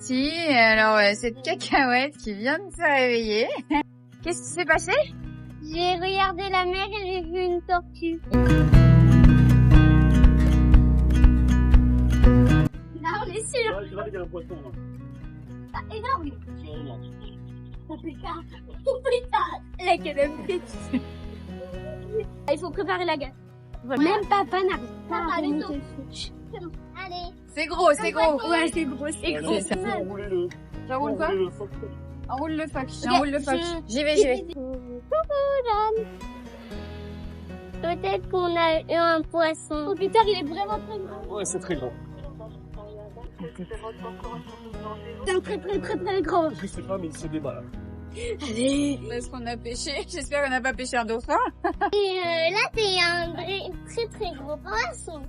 parti. Alors, cette cacahuète qui vient de se réveiller. Qu'est-ce qui s'est passé? J'ai regardé la mer et j'ai vu une tortue. Là, on est sûr. Là, il y a un poisson, là. Ah, énorme. Ça fait tard. La canapé. Il faut préparer la gare. Même papa n'arrive pas à remonter le switch. Allez. C'est gros, c'est gros. Ouais, c'est gros, c'est gros. C'est ça. J'enroule quoi? le phoque. Enroule le phoque. Ok, J'enroule le phoque. J'y vais, j'y vais. Coucou, Jeanne. Peut-être qu'on a eu un poisson. Oh putain, il est vraiment très grand. Ouais, c'est très grand. C'est un très grand. Je sais pas, mais il se débat, là. Allez. Est-ce qu'on a pêché? J'espère qu'on n'a pas pêché un dauphin. Et là, c'est un vrai, très gros poisson.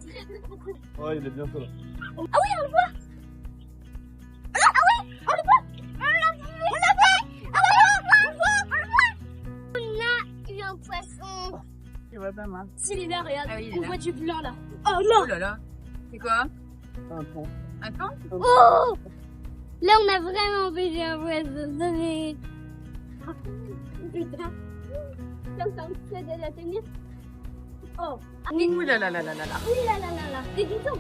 Ouais, il est bientôt là. Ah oui, on le voit. Ah oui, on le voit. On l'a vu. Ah oui, on le voit. On a eu un poisson. Je vois pas mal. C'est là, regarde. Ah oui, il est On là. voit du blanc là. Oh non. Oh là là. C'est quoi? Un pont. Un camp? Oh. Là, on a vraiment pêché un poisson. Donnez. Putain. Comme ça, on peut de la tenir. Oh. Ouh là là là là là là. Oui, là. Des guitons.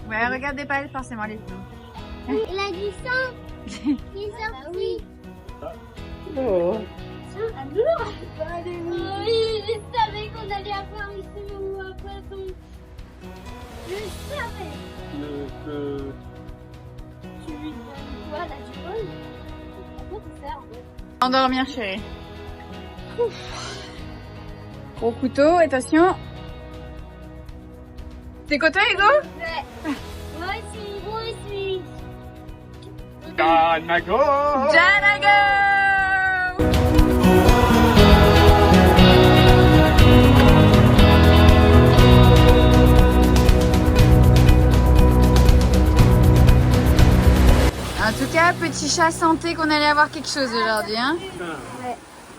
Ouais, regardez pas forcément les films. Il a du sang. Il est sorti. Oh. Oui, je savais qu'on allait avoir ici un poisson. Je savais. Tu lui donnes quoi là, du bol? Comment tu fais en fait? Endormir, chérie. Ouf. Gros couteau, attention. T'es content, Hugo? Ouais. Moi aussi. Janago! Janago! En tout cas, petit chat sentait qu'on allait avoir quelque chose aujourd'hui, hein?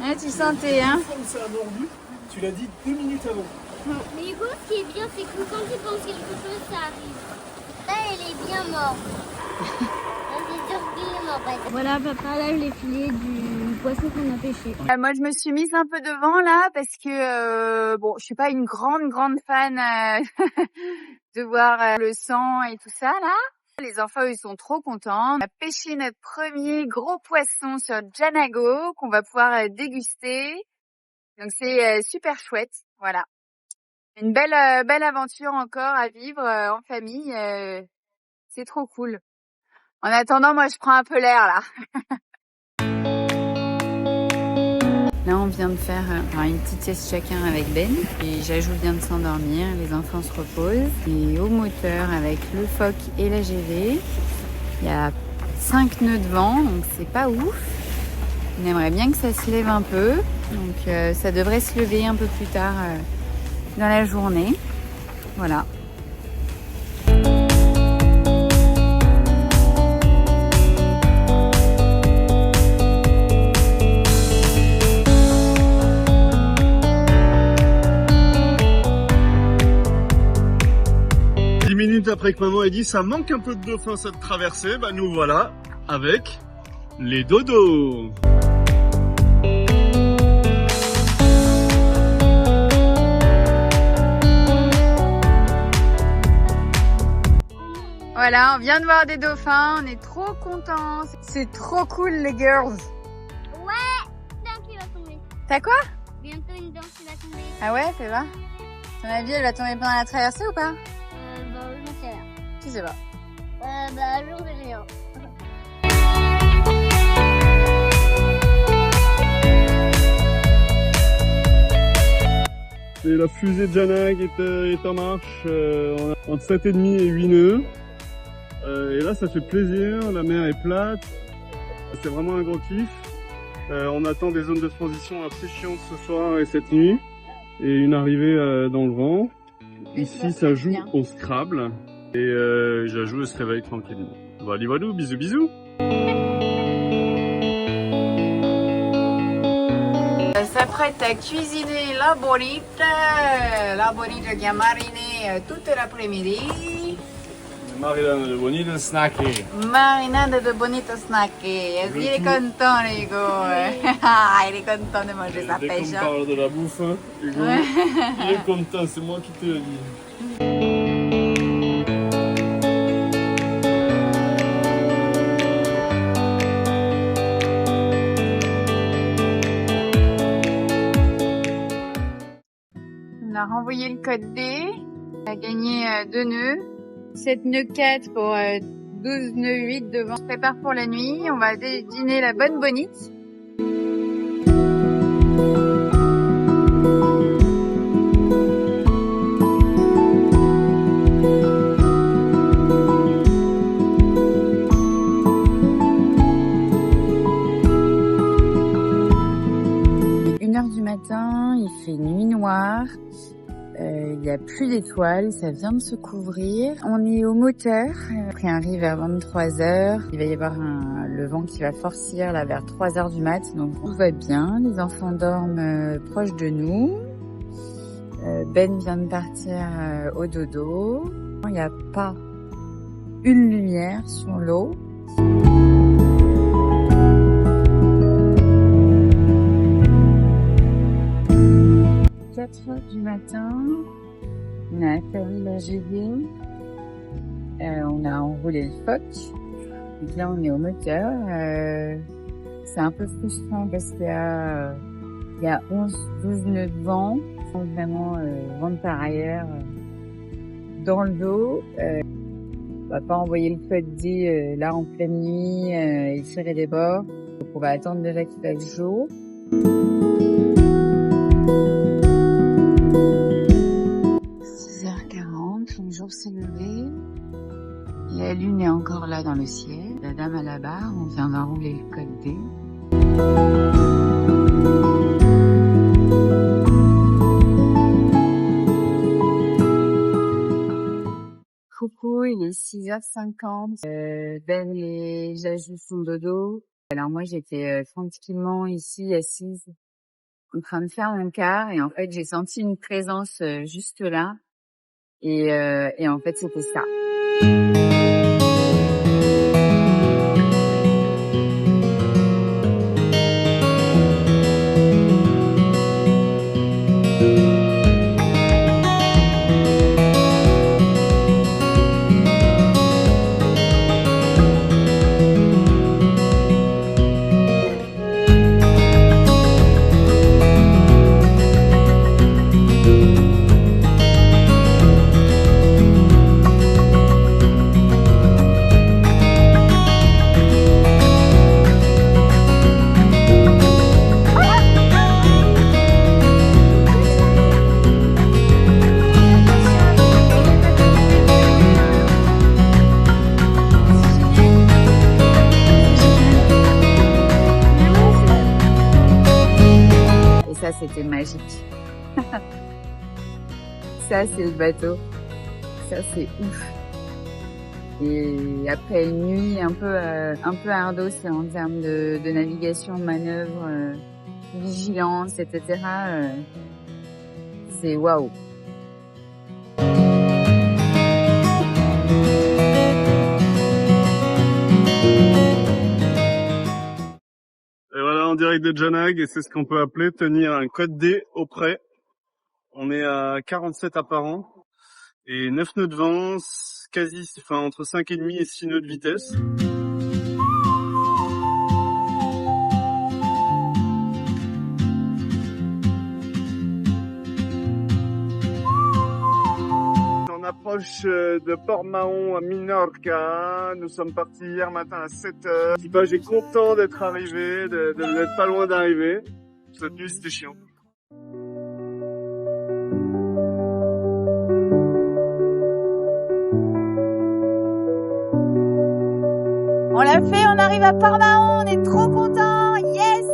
Ouais, tu sentais, hein? Comme ça a mordu, tu l'as dit 2 minutes avant. Mais Hugo, ce qui est bien, c'est que quand tu penses quelque chose, ça arrive. Là, elle est bien morte. C'est sûr qu'il est mort. Voilà, papa, là, les filets du poisson qu'on a pêché. Moi, je me suis mise un peu devant là parce que bon, je suis pas une grande fan de voir le sang et tout ça là. Les enfants, ils sont trop contents. On a pêché notre premier gros poisson sur Janago qu'on va pouvoir déguster. Donc c'est super chouette, voilà. Une belle aventure encore à vivre en famille. C'est trop cool. En attendant, moi, je prends un peu l'air là. Là, on vient de faire une petite sieste chacun avec Ben. Et Jajou vient de s'endormir, les enfants se reposent. Et au moteur, avec le phoque et la GV, il y a 5 nœuds de vent, donc c'est pas ouf. On aimerait bien que ça se lève un peu. Donc ça devrait se lever un peu plus tard dans la journée. Voilà. Minutes après que maman ait dit ça manque un peu de dauphin cette traversée, bah nous voilà avec les dodos. Voilà, on vient de voir des dauphins, on est trop contents. C'est trop cool les girls. Ouais, danse qui va tomber. T'as quoi? Bientôt une danse qui va tomber. Ah ouais, fais voir. Ton avis, elle va tomber pendant la traversée ou pas? Je sais rien. Tu sais pas. J'en sais rien. Et la fusée de Janag est en marche entre 7,5 et 8 nœuds. Et là, ça fait plaisir, la mer est plate. C'est vraiment un gros kiff. On attend des zones de transition assez chiantes ce soir et cette nuit. Et une arrivée dans le vent. Ici, ça joue au Scrabble. Et Jajou se réveille tranquillement. Voilà, voilà, bisous, bisous. Elle s'apprête à cuisiner la bonita qui a mariné toute l'après-midi. Marinade de bonito snacké. Marinade de bonito snacké. Il est content, Hugo. Il est content de manger sa Dès qu'on pêche. parle de la bouffe, Hugo, Ouais. il est content, c'est moi qui te le dis. On a renvoyé le code D. On a gagné 2 nœuds. 7 nœuds 4 pour 12 nœuds 8 devant. On se prépare pour la nuit. On va dîner la bonne bonite. Il est 1h du matin, il fait nuit noire. Il n'y a plus d'étoiles, ça vient de se couvrir. On est au moteur, après un riz vers 23h. Il va y avoir le vent qui va forcir là vers 3h du mat, donc tout va bien. Les enfants dorment proches de nous. Ben vient de partir au dodo. Il n'y a pas une lumière sur l'eau. 4h du matin, on a atterri la GD, on a enroulé le phoque, donc là on est au moteur. C'est un peu frustrant parce qu'il y a 11-12 nœuds de vent, vraiment vent par ailleurs dans le dos. On va pas envoyer le phoque D là en pleine nuit et tirer des bords, donc on va attendre déjà qu'il fasse jour. 6h40, le jour s'est levé. La lune est encore là dans le ciel. La dame à la barre, on vient d'enrouler le code D. Coucou, il est 6h50. Ben et Jajou font dodo. Alors moi j'étais tranquillement ici assise en train de faire mon quart et en fait j'ai senti une présence juste là et en fait c'était ça. Ça, c'était magique. Ça, c'est le bateau. Ça, c'est ouf. Et après une nuit un peu ardos en termes de navigation, manœuvre, vigilance, etc. C'est waouh. Et voilà, en direct de Janag, et c'est ce qu'on peut appeler tenir un code D au près. On est à 47 apparents et 9 nœuds de vent, entre 5,5 et 6 nœuds de vitesse. On approche de Port-Mahon à Minorca. Nous sommes partis hier matin à 7h. L'équipage est content d'être arrivé, d'être pas loin d'arriver. Cette nuit c'était chiant. On l'a fait, on arrive à Port-Mahon, on est trop contents, yes!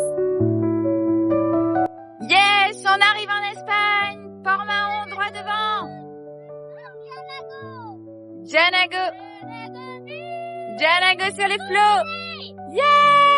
Yes, on arrive en Espagne, Port-Mahon, droit devant! Janago! Janago sur les flots! Yeah!